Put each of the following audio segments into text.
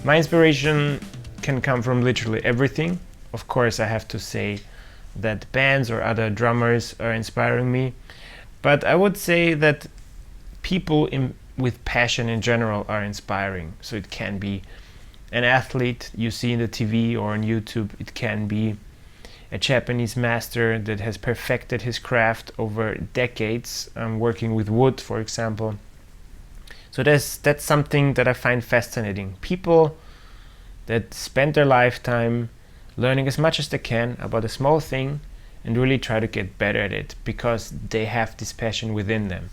My inspiration can come from literally everything. Of course, I have to say that bands or other drummers are inspiring me, but I would say that people with passion in general are inspiring. So it can be an athlete you see in the TV or on YouTube. It can be a Japanese master that has perfected his craft over decades, working with wood, for example. So that's something that I find fascinating. People that spend their lifetime learning as much as they can about a small thing and really try to get better at it because they have this passion within them.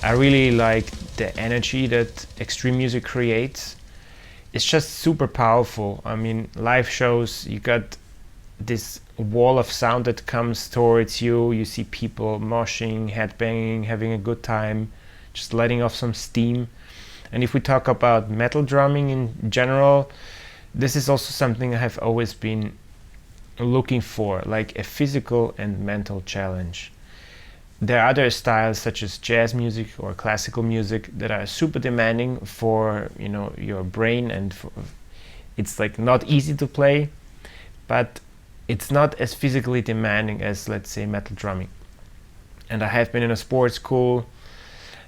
I really like the energy that extreme music creates. It's just super powerful. I mean, live shows, you got this wall of sound that comes towards you. You see people moshing, headbanging, having a good time, just letting off some steam. And if we talk about metal drumming in general, this is also something I have always been looking for, like a physical and mental challenge. There are other styles such as jazz music or classical music that are super demanding for, you know, your brain, and it's like not easy to play, but it's not as physically demanding as, let's say, metal drumming. And I have been in a sports school,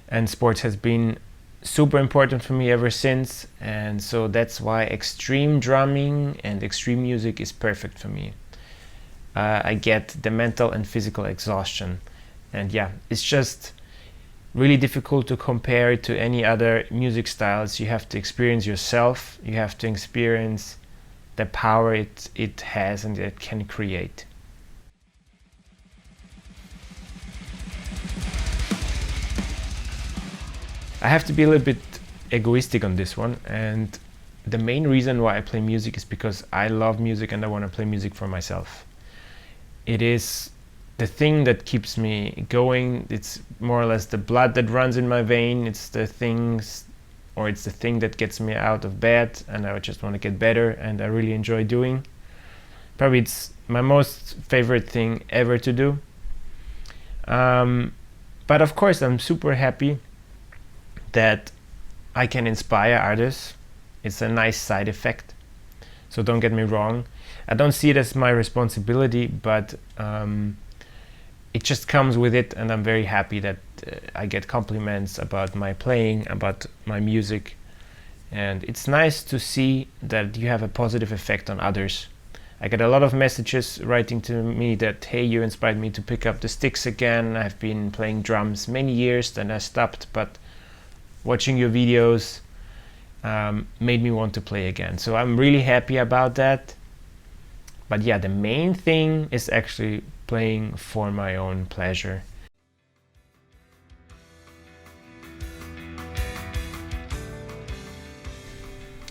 and sports has been super important for me ever since, and so that's why extreme drumming and extreme music is perfect for me. I get the mental and physical exhaustion. And yeah, it's just really difficult to compare it to any other music styles. You have to experience yourself, you have to experience the power it has and it can create. I have to be a little bit egoistic on this one, and the main reason why I play music is because I love music and I want to play music for myself. It is the thing that keeps me going. It's more or less the blood that runs in my vein. It's the thing that gets me out of bed, and I just want to get better, and I really enjoy doing. Probably it's my most favorite thing ever to do. But of course, I'm super happy that I can inspire others. It's a nice side effect. So don't get me wrong. I don't see it as my responsibility, but it just comes with it, and I'm very happy that I get compliments about my playing, about my music, and it's nice to see that you have a positive effect on others. I get a lot of messages writing to me that, hey, you inspired me to pick up the sticks again. I've been playing drums many years, then I stopped, but watching your videos made me want to play again. So I'm really happy about that. But yeah, the main thing is actually playing for my own pleasure.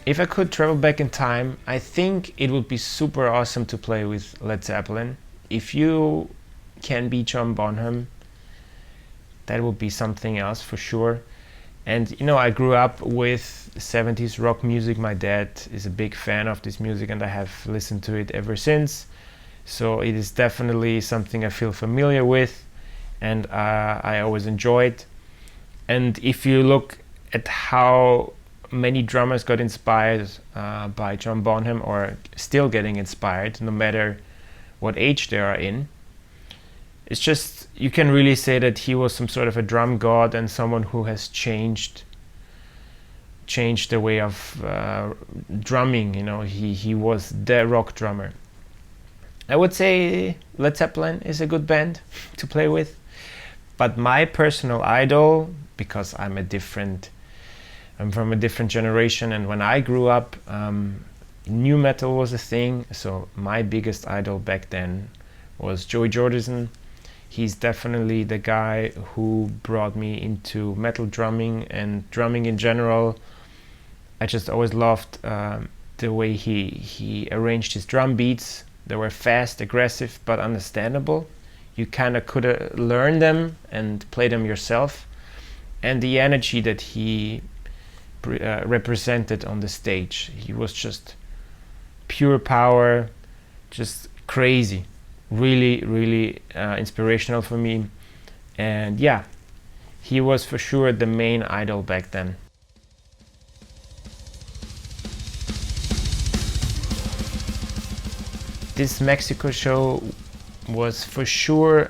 If I could travel back in time, I think it would be super awesome to play with Led Zeppelin. If you can be John Bonham, that would be something else for sure. And you know, I grew up with 70s rock music. My dad is a big fan of this music, and I have listened to it ever since. So it is definitely something I feel familiar with, and I always enjoyed. And if you look at how many drummers got inspired by John Bonham, or still getting inspired, no matter what age they are in, it's just, you can really say that he was some sort of a drum god and someone who has changed the way of drumming. You know, he was the rock drummer. I would say Led Zeppelin is a good band to play with, but my personal idol, because I'm from a different generation, and when I grew up, new metal was a thing. So my biggest idol back then was Joey Jordison. He's definitely the guy who brought me into metal drumming and drumming in general. I just always loved the way he arranged his drum beats. They were fast, aggressive, but understandable. You kind of could learn them and play them yourself. And the energy that he represented on the stage, he was just pure power, just crazy. Really, really inspirational for me. And yeah, he was for sure the main idol back then. This Mexico show was for sure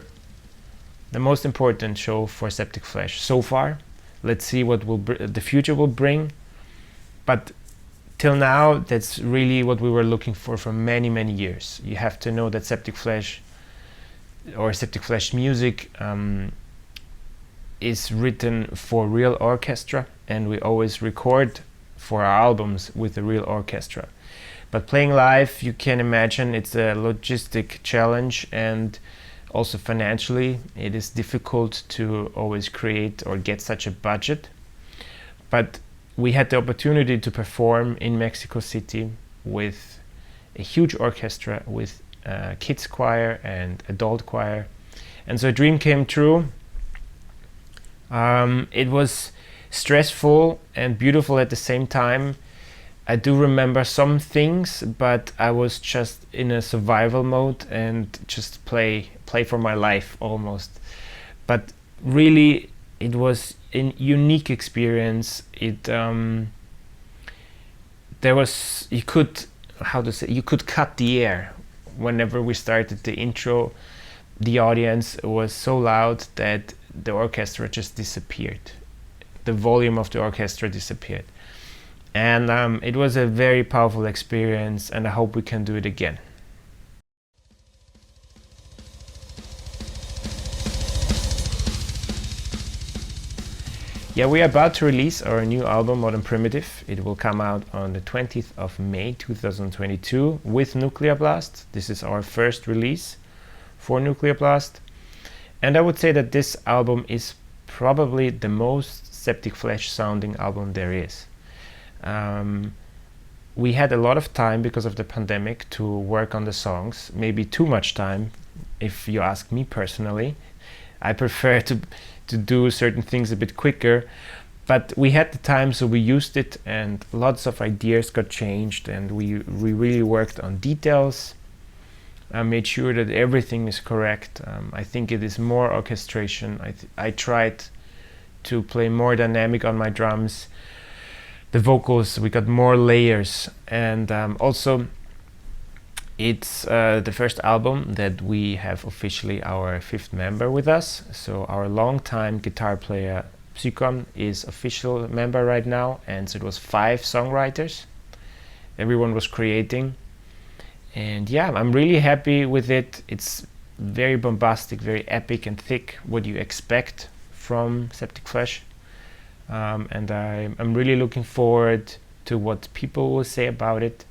the most important show for Septicflesh so far. Let's see what the future will bring. But till now, that's really what we were looking for many, many years. You have to know that Septicflesh or Septicflesh music is written for real orchestra, and we always record for our albums with a real orchestra. But playing live, you can imagine it's a logistic challenge, and also financially it is difficult to always create or get such a budget. But we had the opportunity to perform in Mexico City with a huge orchestra, with kids choir and adult choir, and so a dream came true. It was stressful and beautiful at the same time. I do remember some things, but I was just in a survival mode and just play for my life almost. But really, it was a unique experience. There was, you could cut the air. Whenever we started the intro, the audience was so loud that the orchestra just disappeared. The volume of the orchestra disappeared. And it was a very powerful experience, and I hope we can do it again. Yeah, we are about to release our new album, Modern Primitive. It will come out on the 20th of May 2022 with Nuclear Blast. This is our first release for Nuclear Blast. And I would say that this album is probably the most Septicflesh sounding album there is. We had a lot of time because of the pandemic to work on the songs, maybe too much time if you ask me personally. I prefer to do certain things a bit quicker, but we had the time, so we used it, and lots of ideas got changed, and we really worked on details. I made sure that everything is correct. I think it is more orchestration. I tried to play more dynamic on my drums. The vocals, we got more layers, and also it's the first album that we have officially our 5th member with us. So our longtime guitar player Psykon is official member right now, and so it was 5 songwriters. Everyone was creating, and yeah, I'm really happy with it. It's very bombastic, very epic and thick, what you expect from Septicflesh. And I'm really looking forward to what people will say about it,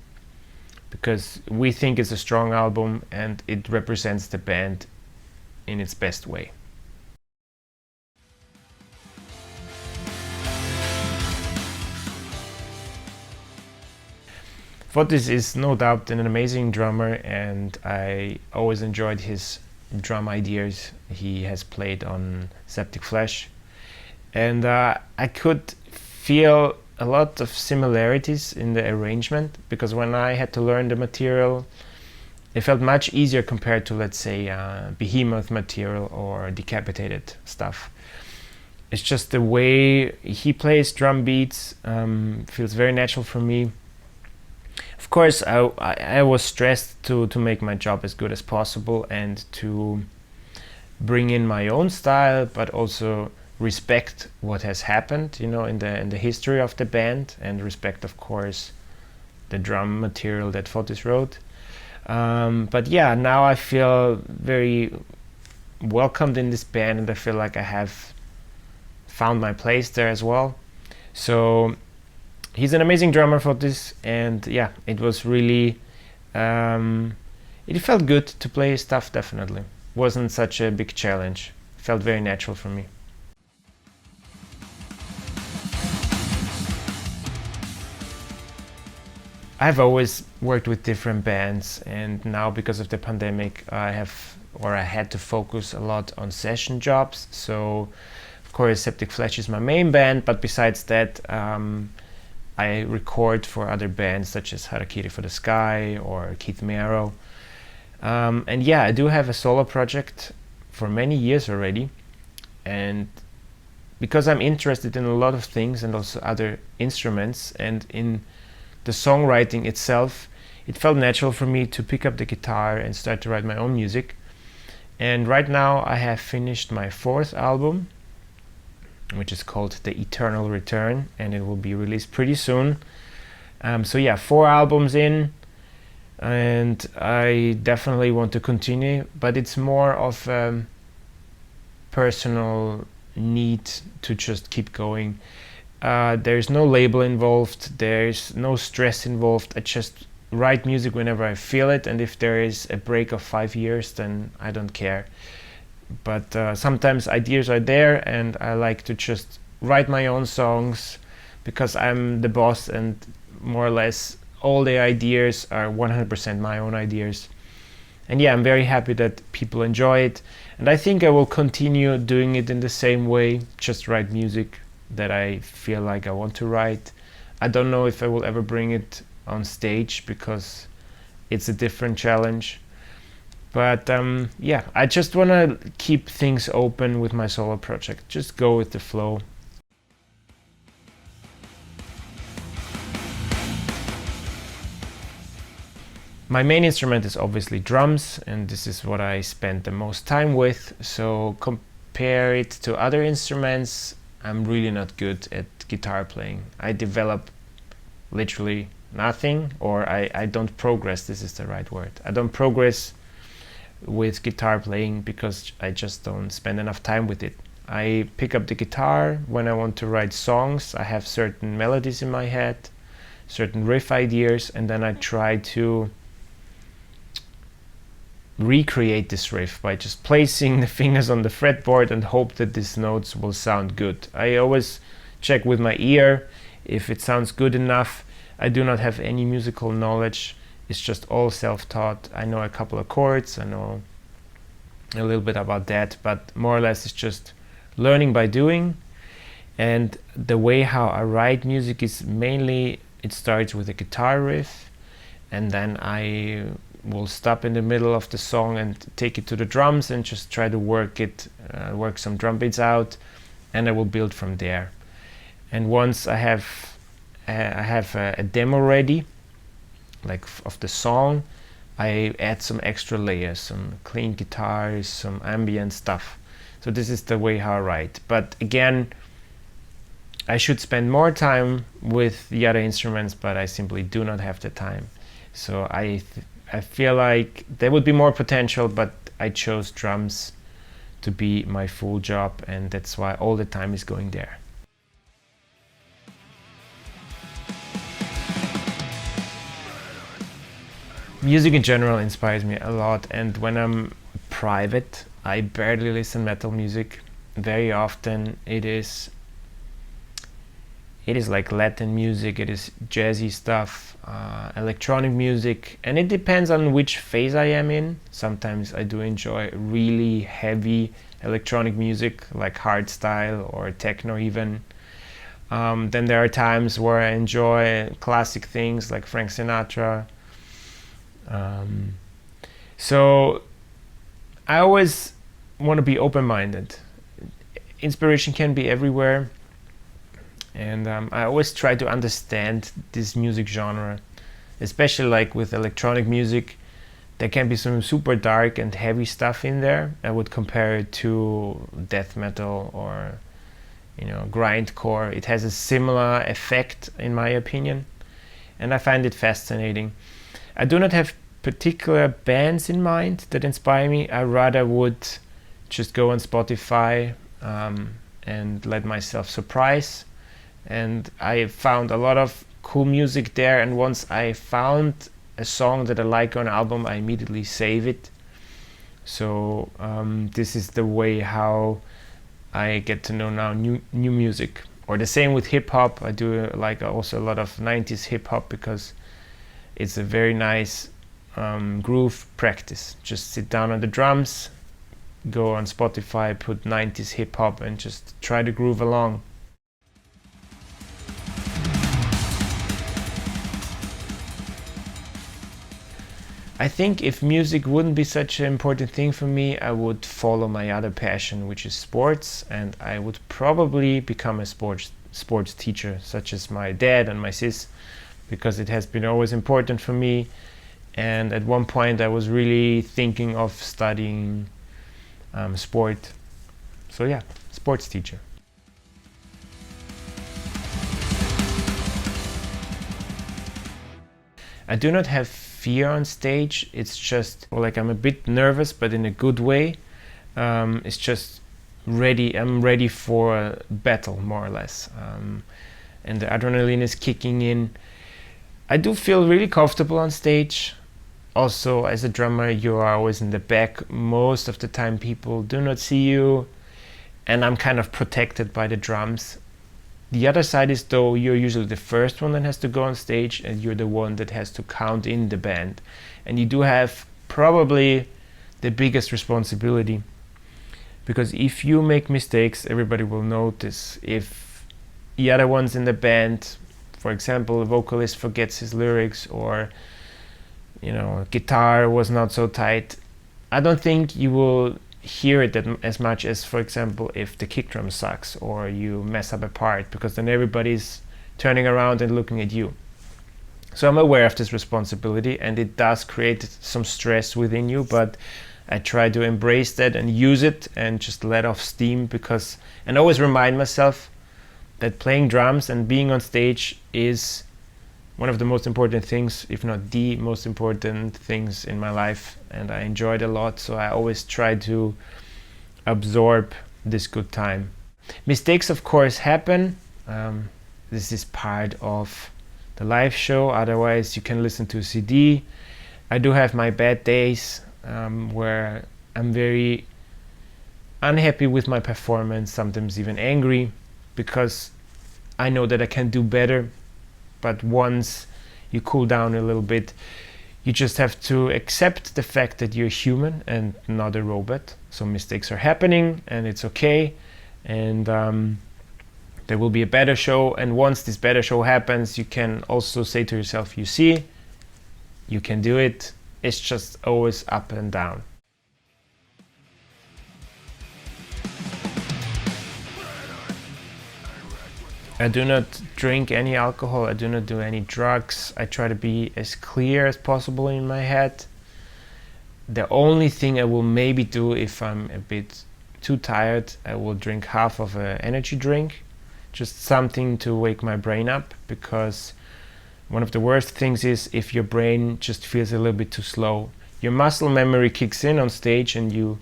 because we think it's a strong album and it represents the band in its best way. Fotis is no doubt an amazing drummer, and I always enjoyed his drum ideas. He has played on Septicflesh, and I could feel a lot of similarities in the arrangement, because when I had to learn the material, it felt much easier compared to, let's say, Behemoth material or Decapitated stuff. It's just the way he plays drum beats feels very natural for me. Of course, I was stressed to make my job as good as possible and to bring in my own style, but also respect what has happened, you know, in the history of the band, and respect, of course, the drum material that Fotis wrote. But yeah, now I feel very welcomed in this band, and I feel like I have found my place there as well. So he's an amazing drummer, Fotis, and yeah, it was really it felt good to play his stuff. Definitely wasn't such a big challenge. It felt very natural for me. I've always worked with different bands, and now because of the pandemic I had to focus a lot on session jobs. So of course Septicflesh is my main band, but besides that I record for other bands such as Harakiri for the Sky or Keith Merrow. And yeah, I do have a solo project for many years already, and because I'm interested in a lot of things and also other instruments, and in the songwriting itself, it felt natural for me to pick up the guitar and start to write my own music. And right now I have finished my 4th album, which is called The Eternal Return, and it will be released pretty soon. So yeah, 4 albums in, and I definitely want to continue, but it's more of a personal need to just keep going. There's no label involved, there's no stress involved. I just write music whenever I feel it, and if there is a break of 5 years, then I don't care. But sometimes ideas are there, and I like to just write my own songs because I'm the boss, and more or less all the ideas are 100% my own ideas. And yeah, I'm very happy that people enjoy it, and I think I will continue doing it in the same way, just write music that I feel like I want to write. I don't know if I will ever bring it on stage because it's a different challenge. But yeah, I just want to keep things open with my solo project. Just go with the flow. My main instrument is obviously drums, and this is what I spend the most time with. So compare it to other instruments, I'm really not good at guitar playing. I develop literally nothing, or I don't progress, this is the right word. I don't progress with guitar playing because I just don't spend enough time with it. I pick up the guitar when I want to write songs. I have certain melodies in my head, certain riff ideas, and then I try to recreate this riff by just placing the fingers on the fretboard and hope that these notes will sound good. I always check with my ear if it sounds good enough. I do not have any musical knowledge. It's just all self-taught. I know a couple of chords, I know a little bit about that, but more or less it's just learning by doing. And the way how I write music is mainly, it starts with a guitar riff, and then I will stop in the middle of the song and take it to the drums and just try to work some drum beats out, and I will build from there. And once I have a demo ready, like of the song, I add some extra layers, some clean guitars, some ambient stuff. So this is the way how I write. But again, I should spend more time with the other instruments, but I simply do not have the time. So I feel like there would be more potential, but I chose drums to be my full job, and that's why all the time is going there. Music in general inspires me a lot, and when I'm private, I barely listen metal music. Very often it is like Latin music, it is jazzy stuff, electronic music, and it depends on which phase I am in. Sometimes I do enjoy really heavy electronic music like hardstyle or techno even. Then there are times where I enjoy classic things like Frank Sinatra. So I always want to be open-minded. Inspiration can be everywhere, and I always try to understand this music genre, especially like with electronic music. There can be some super dark and heavy stuff in there. I would compare it to death metal or grindcore. It has a similar effect in my opinion, and I find it fascinating. I do not have particular bands in mind that inspire me. I rather would just go on Spotify and let myself surprise. And I found a lot of cool music there, and once I found a song that I like on an album, I immediately save it. So this is the way how I get to know now new music. Or the same with hip-hop. I do like also a lot of 90s hip-hop because it's a very nice groove practice. Just sit down on the drums, go on Spotify, put 90s hip-hop, and just try to groove along. I think if music wouldn't be such an important thing for me, I would follow my other passion, which is sports, and I would probably become a sports teacher, such as my dad and my sis, because it has been always important for me. And at one point I was really thinking of studying sport. So yeah, sports teacher. I do not have fear on stage. It's just like I'm a bit nervous, but in a good way. It's just ready. I'm ready for a battle, more or less. And the adrenaline is kicking in. I do feel really comfortable on stage. Also, as a drummer, you are always in the back. Most of the time people do not see you, and I'm kind of protected by the drums. The other side is, though, you're usually the first one that has to go on stage, and you're the one that has to count in the band. And you do have probably the biggest responsibility, because if you make mistakes, everybody will notice. If the other ones in the band, for example, a vocalist forgets his lyrics, or guitar was not so tight, I don't think you will hear it as much as, for example, if the kick drum sucks or you mess up a part, because then everybody's turning around and looking at you. So I'm aware of this responsibility, and it does create some stress within you, but I try to embrace that and use it and just let off steam, and always remind myself that playing drums and being on stage is one of the most important things, if not the most important things in my life, and I enjoy it a lot, so I always try to absorb this good time. Mistakes, of course, happen. This is part of the live show, otherwise you can listen to a CD. I do have my bad days where I'm very unhappy with my performance, sometimes even angry, because I know that I can do better. But once you cool down a little bit, you just have to accept the fact that you're human and not a robot. So mistakes are happening, and it's okay. And there will be a better show. And once this better show happens, you can also say to yourself, you see, you can do it. It's just always up and down. I do not drink any alcohol, I do not do any drugs. I try to be as clear as possible in my head. The only thing I will maybe do if I'm a bit too tired, I will drink half of an energy drink. Just something to wake my brain up, because one of the worst things is if your brain just feels a little bit too slow. Your muscle memory kicks in on stage and you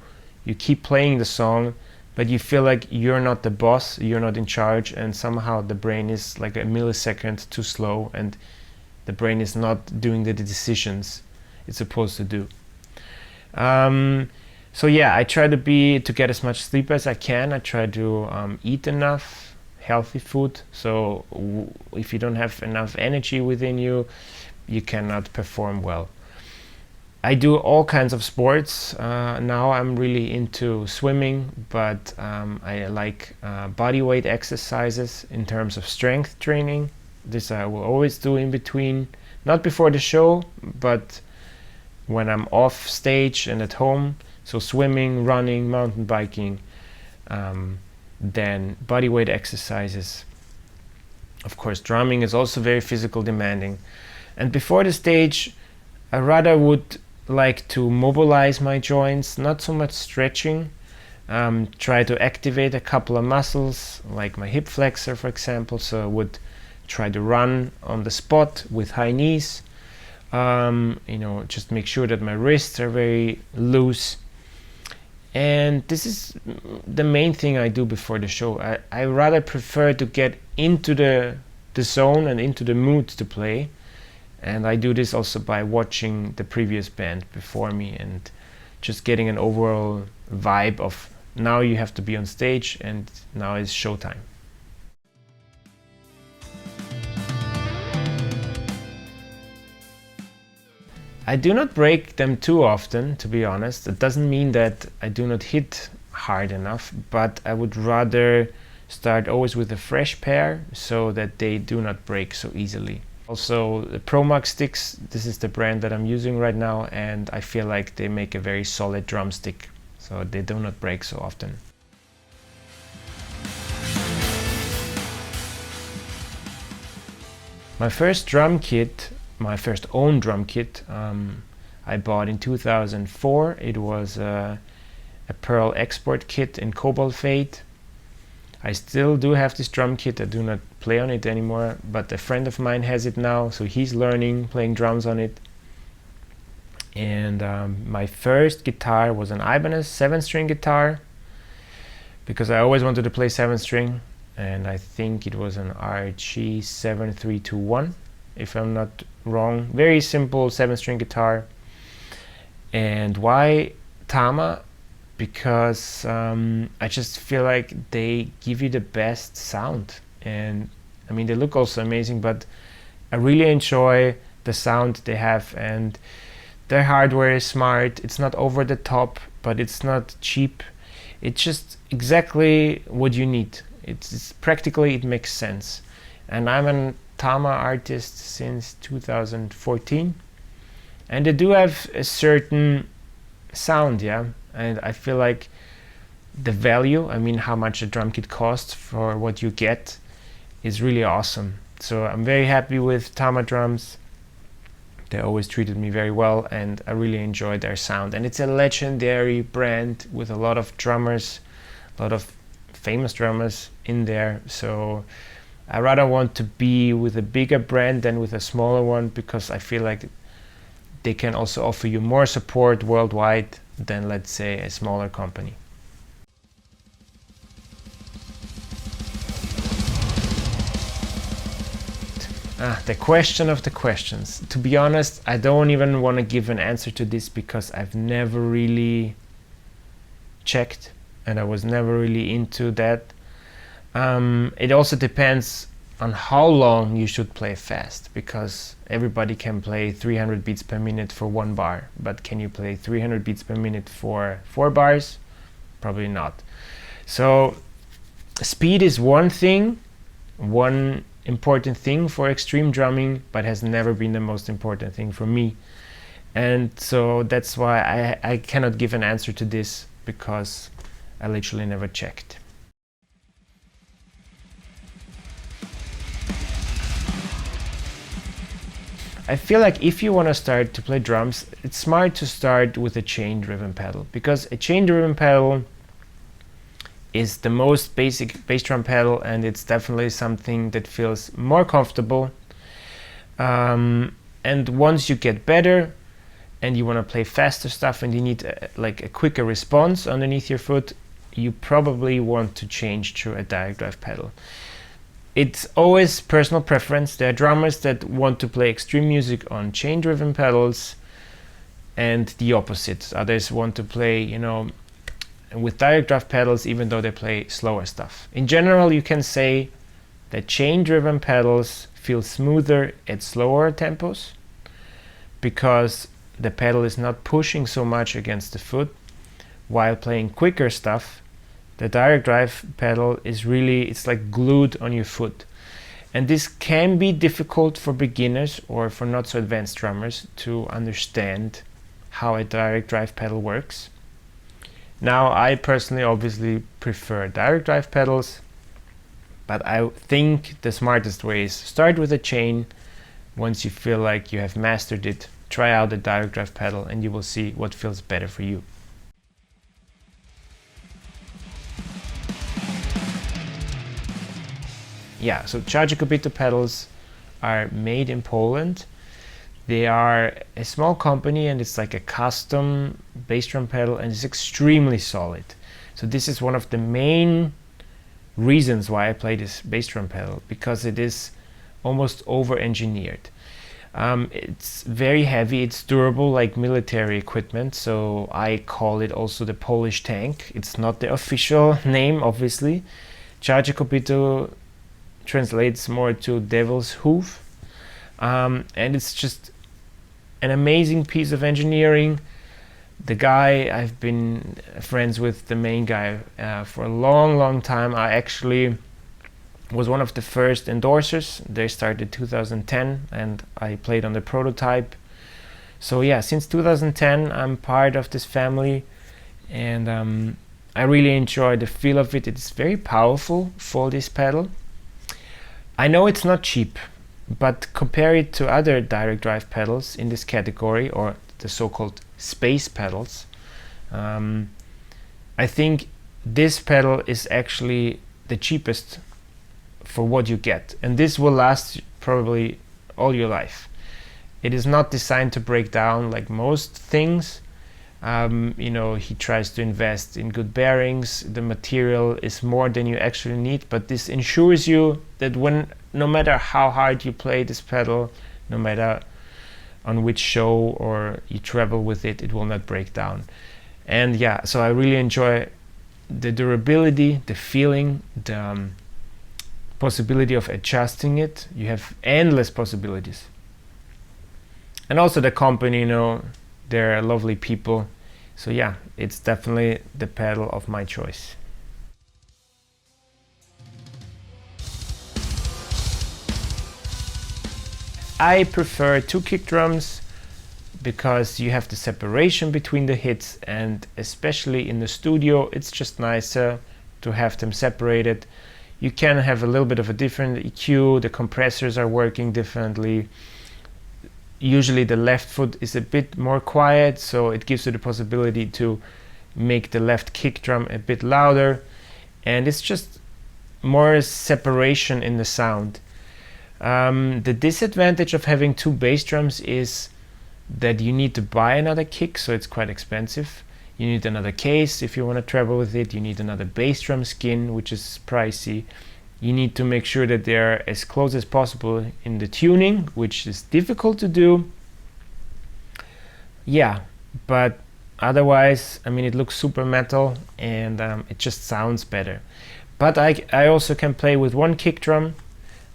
keep playing the song, but you feel like you're not the boss, you're not in charge, and somehow the brain is like a millisecond too slow, and the brain is not doing the decisions it's supposed to do. So yeah, I try to get as much sleep as I can. I try to eat enough healthy food, so if you don't have enough energy within you, you cannot perform well. I do all kinds of sports. Now I'm really into swimming, but I like body weight exercises in terms of strength training. This I will always do in between, not before the show, but when I'm off stage and at home. So swimming, running, mountain biking, then body weight exercises. Of course, drumming is also very physical demanding. And before the stage, I rather would like to mobilize my joints, not so much stretching. Try to activate a couple of muscles, like my hip flexor, for example. So I would try to run on the spot with high knees. Just make sure that my wrists are very loose. And this is the main thing I do before the show. I rather prefer to get into the zone and into the mood to play. And I do this also by watching the previous band before me and just getting an overall vibe of now you have to be on stage and now is showtime. I do not break them too often, to be honest. It doesn't mean that I do not hit hard enough, but I would rather start always with a fresh pair so that they do not break so easily. Also the ProMax sticks, this is the brand that I'm using right now, and I feel like they make a very solid drumstick, so they do not break so often. My first drum kit, my first own drum kit, I bought in 2004. It was a Pearl export kit in Cobalt Fade. I still do have this drum kit. I do not play on it anymore, but a friend of mine has it now, so he's learning playing drums on it. And my first guitar was an Ibanez 7-string guitar, because I always wanted to play 7-string, and I think it was an RG7321, if I'm not wrong. Very simple 7-string guitar. And why Tama? Because I just feel like they give you the best sound, and I mean they look also amazing, but I really enjoy the sound they have, and their hardware is smart. It's not over the top, but it's not cheap. It's just exactly what you need. It's practically, it makes sense. And I'm a Tama artist since 2014, and they do have a certain sound, yeah. And I feel like the value, I mean how much a drum kit costs for what you get, is really awesome. So I'm very happy with Tama drums. They always treated me very well, and I really enjoy their sound. And it's a legendary brand with a lot of drummers, a lot of famous drummers in there. So I rather want to be with a bigger brand than with a smaller one, because I feel like they can also offer you more support worldwide than, let's say, a smaller company. The question of the questions. To be honest, I don't even want to give an answer to this, because I've never really checked, and I was never really into that. It also depends on how long you should play fast, because everybody can play 300 beats per minute for 1 bar, but can you play 300 beats per minute for 4 bars? Probably not. So speed is one thing, one important thing for extreme drumming, but has never been the most important thing for me. And so that's why I cannot give an answer to this, because I literally never checked. I feel like if you want to start to play drums, it's smart to start with a chain-driven pedal, because a chain-driven pedal is the most basic bass drum pedal, and it's definitely something that feels more comfortable. And once you get better and you want to play faster stuff and you need like a quicker response underneath your foot, you probably want to change to a direct drive pedal. It's always personal preference. There are drummers that want to play extreme music on chain-driven pedals, and the opposite. Others want to play, you know, with direct drive pedals, even though they play slower stuff. In general, you can say that chain-driven pedals feel smoother at slower tempos, because the pedal is not pushing so much against the foot, while playing quicker stuff, the direct drive pedal is really, it's like glued on your foot. And this can be difficult for beginners or for not so advanced drummers to understand how a direct drive pedal works. Now, I personally obviously prefer direct drive pedals, but I think the smartest way is start with a chain. Once you feel like you have mastered it, try out the direct drive pedal and you will see what feels better for you. Yeah, so Charger Kopyto pedals are made in Poland. They are a small company, and it's like a custom bass drum pedal, and it's extremely solid. So this is one of the main reasons why I play this bass drum pedal, because it is almost over-engineered. It's very heavy, it's durable like military equipment, so I call it also the Polish tank. It's not the official name, obviously. Charger Kopyto translates more to devil's hoof, and it's just an amazing piece of engineering. The guy, I've been friends with the main guy for a long time. I actually was one of the first endorsers. They started 2010 and I played on the prototype. So yeah, since 2010 I'm part of this family, and I really enjoy the feel of it. It's very powerful for this pedal. I know it's not cheap, but compare it to other direct drive pedals in this category, or the so-called space pedals. I think this pedal is actually the cheapest for what you get, and this will last probably all your life. It is not designed to break down like most things. You know, he tries to invest in good bearings. The material is more than you actually need, but this ensures you that no matter how hard you play this pedal, no matter on which show or you travel with it, it will not break down. And yeah, so I really enjoy the durability, the feeling, the possibility of adjusting it. You have endless possibilities. And also the company, you know, they're lovely people. So yeah, it's definitely the pedal of my choice. I prefer 2 kick drums because you have the separation between the hits, and especially in the studio it's just nicer to have them separated. You can have a little bit of a different EQ, the compressors are working differently. Usually the left foot is a bit more quiet, so it gives you the possibility to make the left kick drum a bit louder, and it's just more separation in the sound. The disadvantage of having 2 bass drums is that you need to buy another kick, so it's quite expensive. You need another case if you want to travel with it. You need another bass drum skin, which is pricey. You need to make sure that they're as close as possible in the tuning, which is difficult to do. Yeah, but otherwise, I mean, it looks super metal, and it just sounds better. But I also can play with 1 kick drum.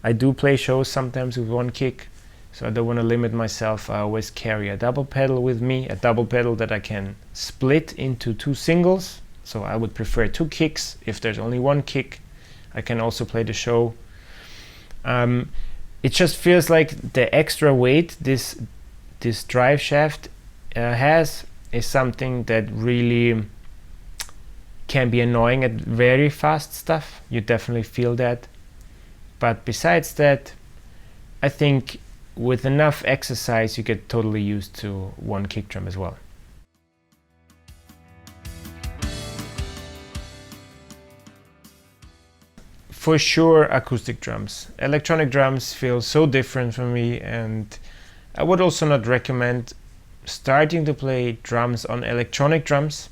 I do play shows sometimes with 1 kick, so I don't want to limit myself. I always carry a double pedal with me, a double pedal that I can split into 2 singles. So I would prefer 2 kicks. If there's only 1 kick, I can also play the show. It just feels like the extra weight this drive shaft has is something that really can be annoying at very fast stuff. You definitely feel that. But besides that, I think with enough exercise you get totally used to 1 kick drum as well. For sure, acoustic drums. Electronic drums feel so different for me, and I would also not recommend starting to play drums on electronic drums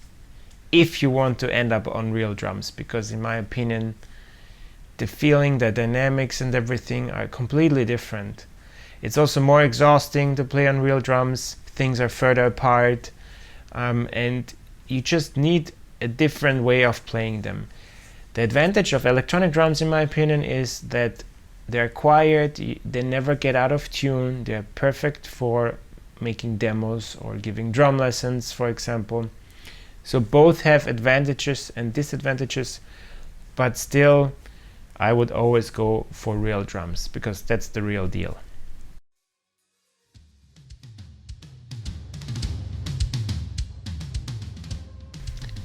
if you want to end up on real drums, because in my opinion the feeling, the dynamics and everything are completely different. It's also more exhausting to play on real drums. Things are further apart, and you just need a different way of playing them. The advantage of electronic drums, in my opinion, is that they're quiet, they never get out of tune, they're perfect for making demos or giving drum lessons, for example. So both have advantages and disadvantages, but still I would always go for real drums, because that's the real deal.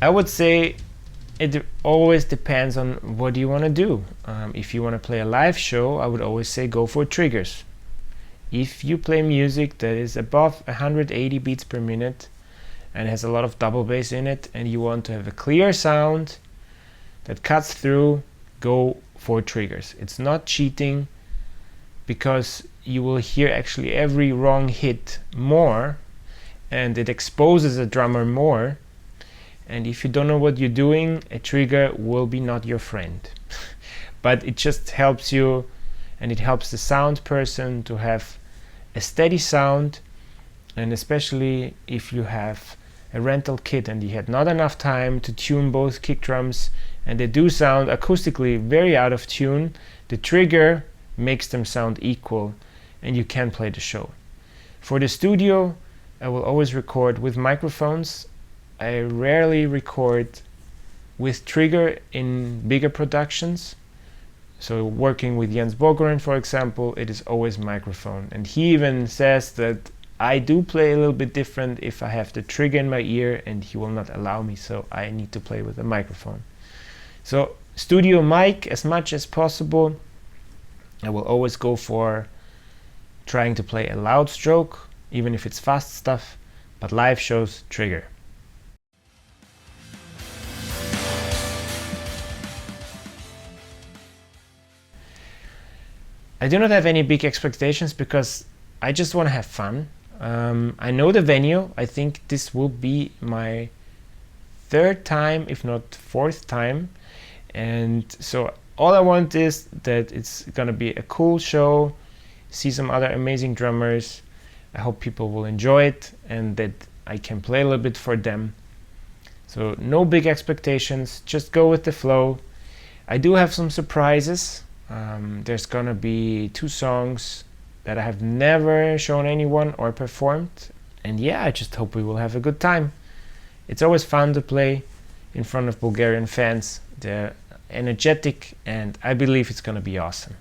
I would say it always depends on what you want to do. If you want to play a live show, I would always say go for triggers. If you play music that is above 180 beats per minute and has a lot of double bass in it, and you want to have a clear sound that cuts through, go for triggers. It's not cheating, because you will hear actually every wrong hit more, and it exposes a drummer more. And if you don't know what you're doing, a trigger will be not your friend. But it just helps you, and it helps the sound person to have a steady sound. And especially if you have a rental kit and you had not enough time to tune both kick drums, and they do sound acoustically very out of tune, the trigger makes them sound equal, and you can play the show. For the studio, I will always record with microphones. I rarely record with trigger in bigger productions. So working with Jens Bogorin, for example, it is always microphone. And he even says that I do play a little bit different if I have the trigger in my ear, and he will not allow me, so I need to play with a microphone. So studio mic as much as possible. I will always go for trying to play a loud stroke, even if it's fast stuff, but live shows trigger. I do not have any big expectations because I just want to have fun. I know the venue. I think this will be my third time, if not fourth time. And so all I want is that it's gonna be a cool show, see some other amazing drummers. I hope people will enjoy it and that I can play a little bit for them. So no big expectations, just go with the flow. I do have some surprises. There's gonna be 2 songs that I have never shown anyone or performed. And yeah, I just hope we will have a good time. It's always fun to play in front of Bulgarian fans. They're energetic and I believe it's gonna be awesome.